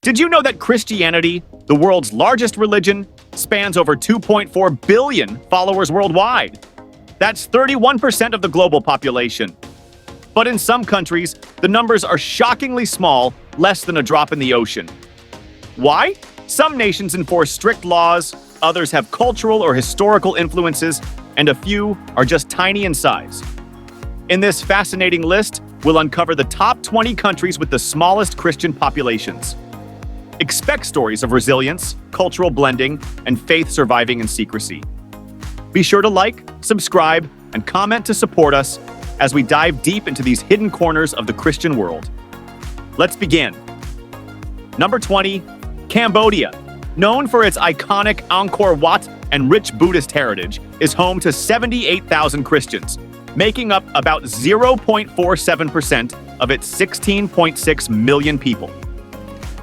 Did you know that Christianity, the world's largest religion, spans over 2.4 billion followers worldwide? That's 31% of the global population. But in some countries, the numbers are shockingly small, less than a drop in the ocean. Why? Some nations enforce strict laws, others have cultural or historical influences, and a few are just tiny in size. In this fascinating list, we'll uncover the top 20 countries with the smallest Christian populations. Expect stories of resilience, cultural blending, and faith surviving in secrecy. Be sure to like, subscribe, and comment to support us as we dive deep into these hidden corners of the Christian world. Let's begin. Number 20, Cambodia. Known for its iconic Angkor Wat and rich Buddhist heritage, is home to 78,000 Christians, making up about 0.47% of its 16.6 million people.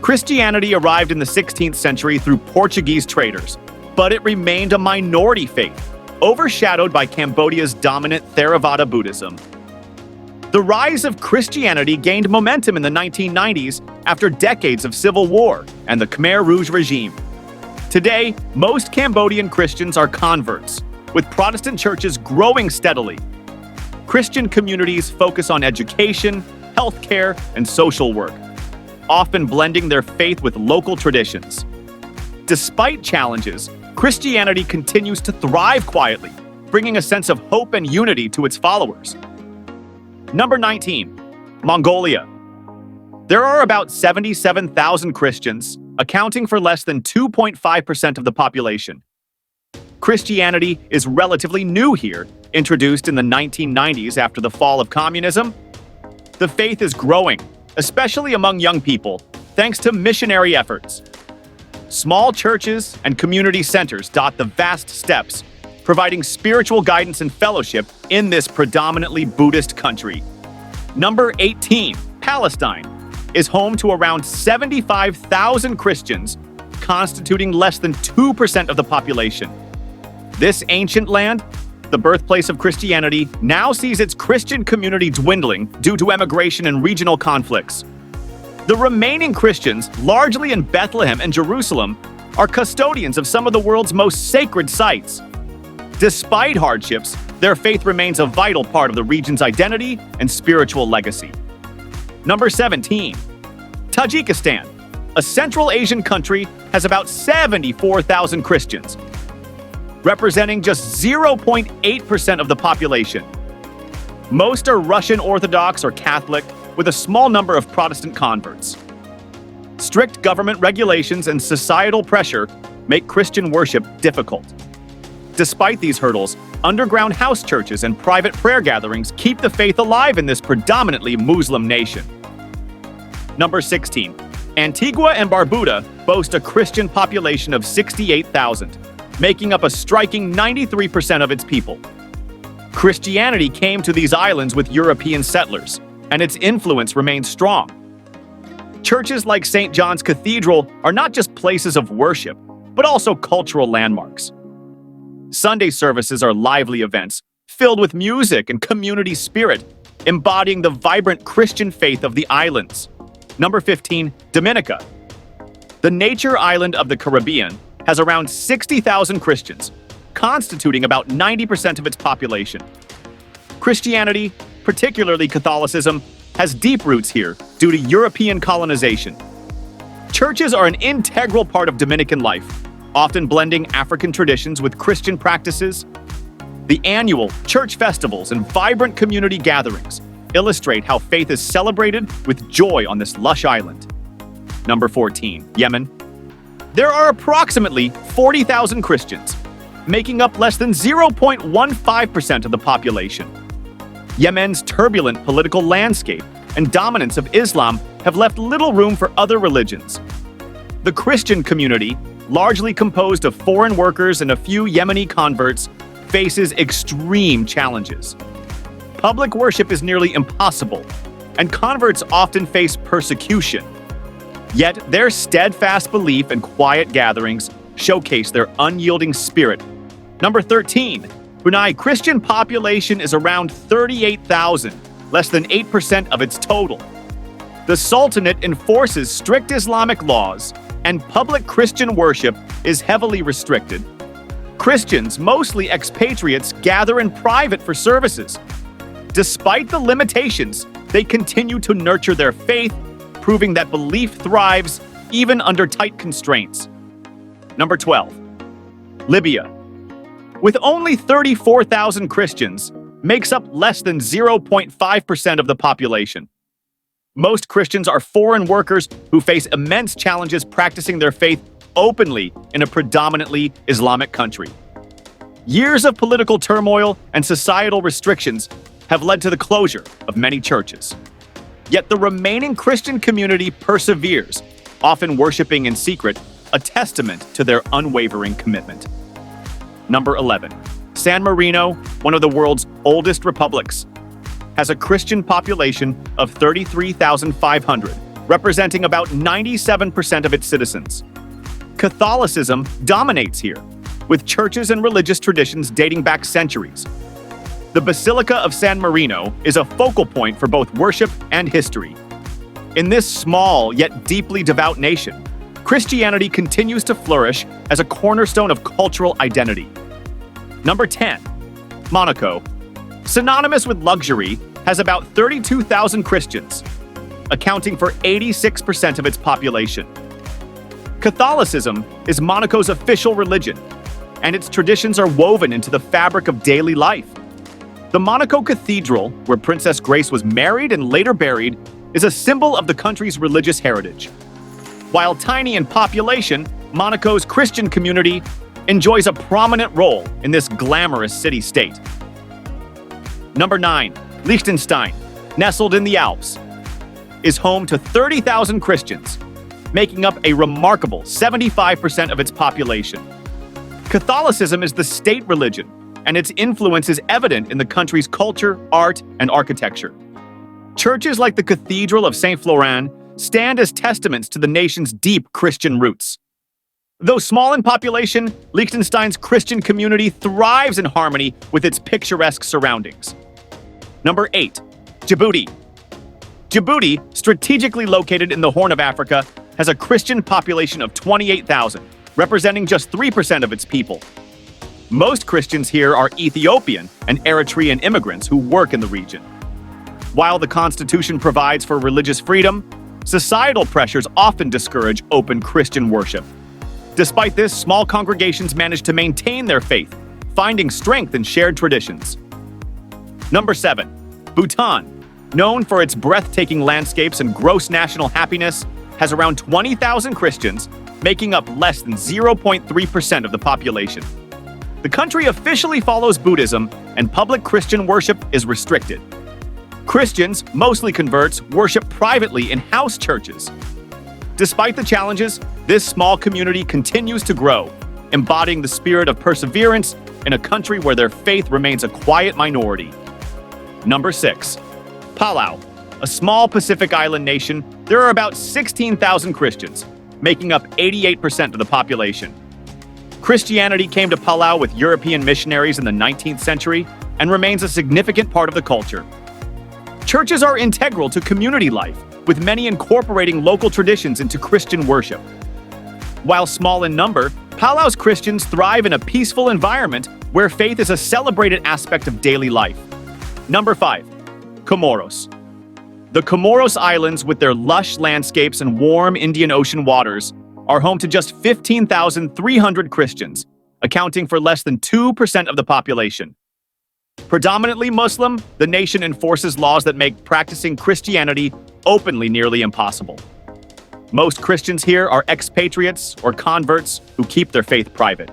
Christianity arrived in the 16th century through Portuguese traders, but it remained a minority faith, overshadowed by Cambodia's dominant Theravada Buddhism. The rise of Christianity gained momentum in the 1990s after decades of civil war and the Khmer Rouge regime. Today, most Cambodian Christians are converts, with Protestant churches growing steadily. Christian communities focus on education, healthcare, and social work, often blending their faith with local traditions. Despite challenges, Christianity continues to thrive quietly, bringing a sense of hope and unity to its followers. Number 19, Mongolia. There are about 77,000 Christians, accounting for less than 2.5% of the population. Christianity is relatively new here, introduced in the 1990s after the fall of communism. The faith is growing, especially among young people, thanks to missionary efforts. Small churches and community centers dot the vast steppes, providing spiritual guidance and fellowship in this predominantly Buddhist country. Number 18, Palestine, is home to around 75,000 Christians, constituting less than 2% of the population. This ancient land, the birthplace of Christianity, now sees its Christian community dwindling due to emigration and regional conflicts. The remaining Christians, largely in Bethlehem and Jerusalem, are custodians of some of the world's most sacred sites. Despite hardships, their faith remains a vital part of the region's identity and spiritual legacy. Number 17, Tajikistan. A Central Asian country has about 74,000 Christians, representing just 0.8% of the population. Most are Russian Orthodox or Catholic, with a small number of Protestant converts. Strict government regulations and societal pressure make Christian worship difficult. Despite these hurdles, underground house churches and private prayer gatherings keep the faith alive in this predominantly Muslim nation. Number 16, Antigua and Barbuda boast a Christian population of 68,000, making up a striking 93% of its people. Christianity came to these islands with European settlers, and its influence remains strong. Churches like St. John's Cathedral are not just places of worship, but also cultural landmarks. Sunday services are lively events, filled with music and community spirit, embodying the vibrant Christian faith of the islands. Number 15, Dominica. The nature island of the Caribbean has around 60,000 Christians, constituting about 90% of its population. Christianity, particularly Catholicism, has deep roots here due to European colonization. Churches are an integral part of Dominican life, often blending African traditions with Christian practices. The annual church festivals and vibrant community gatherings illustrate how faith is celebrated with joy on this lush island. Number 14, Yemen. There are approximately 40,000 Christians, making up less than 0.15% of the population. Yemen's turbulent political landscape and dominance of Islam have left little room for other religions. The Christian community, largely composed of foreign workers and a few Yemeni converts, faces extreme challenges. Public worship is nearly impossible, and converts often face persecution. Yet their steadfast belief and quiet gatherings showcase their unyielding spirit. Number 13, Brunei Christian population is around 38,000, less than 8% of its total. The Sultanate enforces strict Islamic laws, and public Christian worship is heavily restricted. Christians, mostly expatriates, gather in private for services. Despite the limitations, they continue to nurture their faith, proving that belief thrives even under tight constraints. Number 12. Libya. With only 34,000 Christians, makes up less than 0.5% of the population. Most Christians are foreign workers who face immense challenges practicing their faith openly in a predominantly Islamic country. Years of political turmoil and societal restrictions have led to the closure of many churches. Yet the remaining Christian community perseveres, often worshiping in secret, a testament to their unwavering commitment. Number 11. San Marino, one of the world's oldest republics, has a Christian population of 33,500, representing about 97% of its citizens. Catholicism dominates here, with churches and religious traditions dating back centuries. The Basilica of San Marino is a focal point for both worship and history. In this small yet deeply devout nation, Christianity continues to flourish as a cornerstone of cultural identity. Number 10. Monaco. Synonymous with luxury, has about 32,000 Christians, accounting for 86% of its population. Catholicism is Monaco's official religion, and its traditions are woven into the fabric of daily life. The Monaco Cathedral, where Princess Grace was married and later buried, is a symbol of the country's religious heritage. While tiny in population, Monaco's Christian community enjoys a prominent role in this glamorous city-state. Number 9. Liechtenstein, nestled in the Alps, is home to 30,000 Christians, making up a remarkable 75% of its population. Catholicism is the state religion, and its influence is evident in the country's culture, art, and architecture. Churches like the Cathedral of St. Florent stand as testaments to the nation's deep Christian roots. Though small in population, Liechtenstein's Christian community thrives in harmony with its picturesque surroundings. Number 8. Djibouti. Djibouti, strategically located in the Horn of Africa, has a Christian population of 28,000, representing just 3% of its people. Most Christians here are Ethiopian and Eritrean immigrants who work in the region. While the Constitution provides for religious freedom, societal pressures often discourage open Christian worship. Despite this, small congregations manage to maintain their faith, finding strength in shared traditions. Number 7. Bhutan, known for its breathtaking landscapes and gross national happiness, has around 20,000 Christians, making up less than 0.3% of the population. The country officially follows Buddhism, and public Christian worship is restricted. Christians, mostly converts, worship privately in house churches. Despite the challenges, this small community continues to grow, embodying the spirit of perseverance in a country where their faith remains a quiet minority. Number 6. Palau, a small Pacific island nation, there are about 16,000 Christians, making up 88% of the population. Christianity came to Palau with European missionaries in the 19th century and remains a significant part of the culture. Churches are integral to community life, with many incorporating local traditions into Christian worship. While small in number, Palau's Christians thrive in a peaceful environment where faith is a celebrated aspect of daily life. Number 5. Comoros. The Comoros Islands, with their lush landscapes and warm Indian Ocean waters, are home to just 15,300 Christians, accounting for less than 2% of the population. Predominantly Muslim, the nation enforces laws that make practicing Christianity openly nearly impossible. Most Christians here are expatriates or converts who keep their faith private.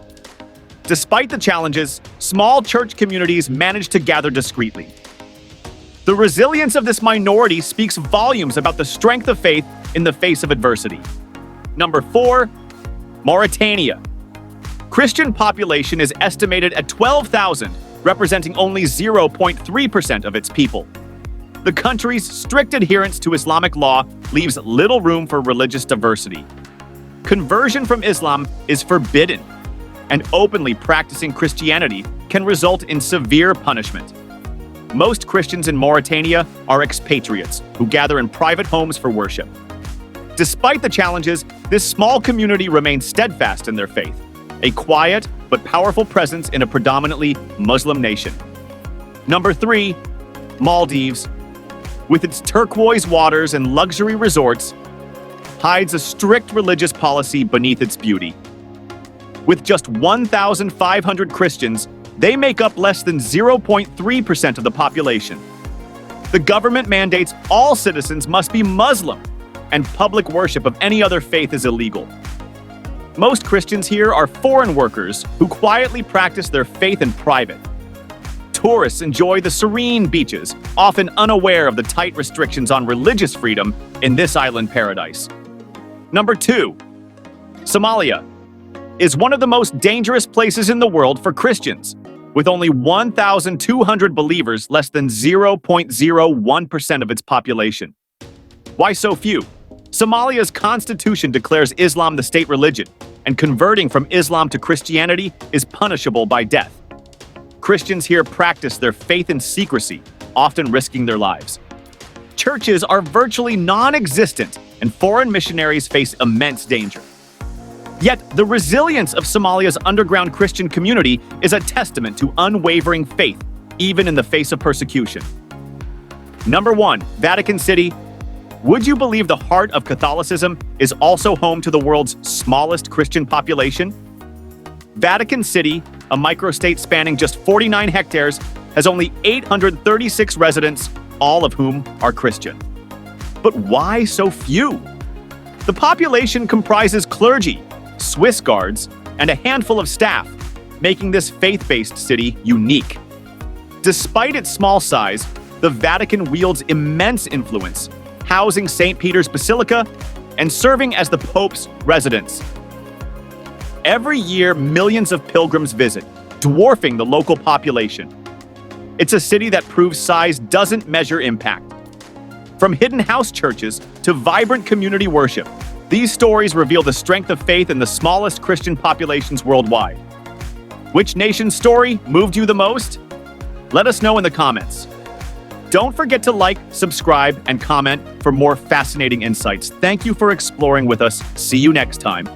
Despite the challenges, small church communities manage to gather discreetly. The resilience of this minority speaks volumes about the strength of faith in the face of adversity. Number 4. Mauritania. Christian population is estimated at 12,000, representing only 0.3% of its people. The country's strict adherence to Islamic law leaves little room for religious diversity. Conversion from Islam is forbidden, and openly practicing Christianity can result in severe punishment. Most Christians in Mauritania are expatriates who gather in private homes for worship. Despite the challenges, this small community remains steadfast in their faith, a quiet but powerful presence in a predominantly Muslim nation. Number 3, Maldives. With its turquoise waters and luxury resorts, hides a strict religious policy beneath its beauty. With just 1,500 Christians, they make up less than 0.3% of the population. The government mandates all citizens must be Muslim, and public worship of any other faith is illegal. Most Christians here are foreign workers who quietly practice their faith in private. Tourists enjoy the serene beaches, often unaware of the tight restrictions on religious freedom in this island paradise. Number 2, Somalia is one of the most dangerous places in the world for Christians. With only 1,200 believers, less than 0.01% of its population. Why so few? Somalia's constitution declares Islam the state religion, and converting from Islam to Christianity is punishable by death. Christians here practice their faith in secrecy, often risking their lives. Churches are virtually non-existent, and foreign missionaries face immense danger. Yet, the resilience of Somalia's underground Christian community is a testament to unwavering faith, even in the face of persecution. Number 1, Vatican City. Would you believe the heart of Catholicism is also home to the world's smallest Christian population? Vatican City, a microstate spanning just 49 hectares, has only 836 residents, all of whom are Christian. But why so few? The population comprises clergy, Swiss guards, and a handful of staff, making this faith-based city unique. Despite its small size, the Vatican wields immense influence, housing St. Peter's Basilica and serving as the Pope's residence. Every year, millions of pilgrims visit, dwarfing the local population. It's a city that proves size doesn't measure impact. From hidden house churches to vibrant community worship, these stories reveal the strength of faith in the smallest Christian populations worldwide. Which nation's story moved you the most? Let us know in the comments. Don't forget to like, subscribe, and comment for more fascinating insights. Thank you for exploring with us. See you next time.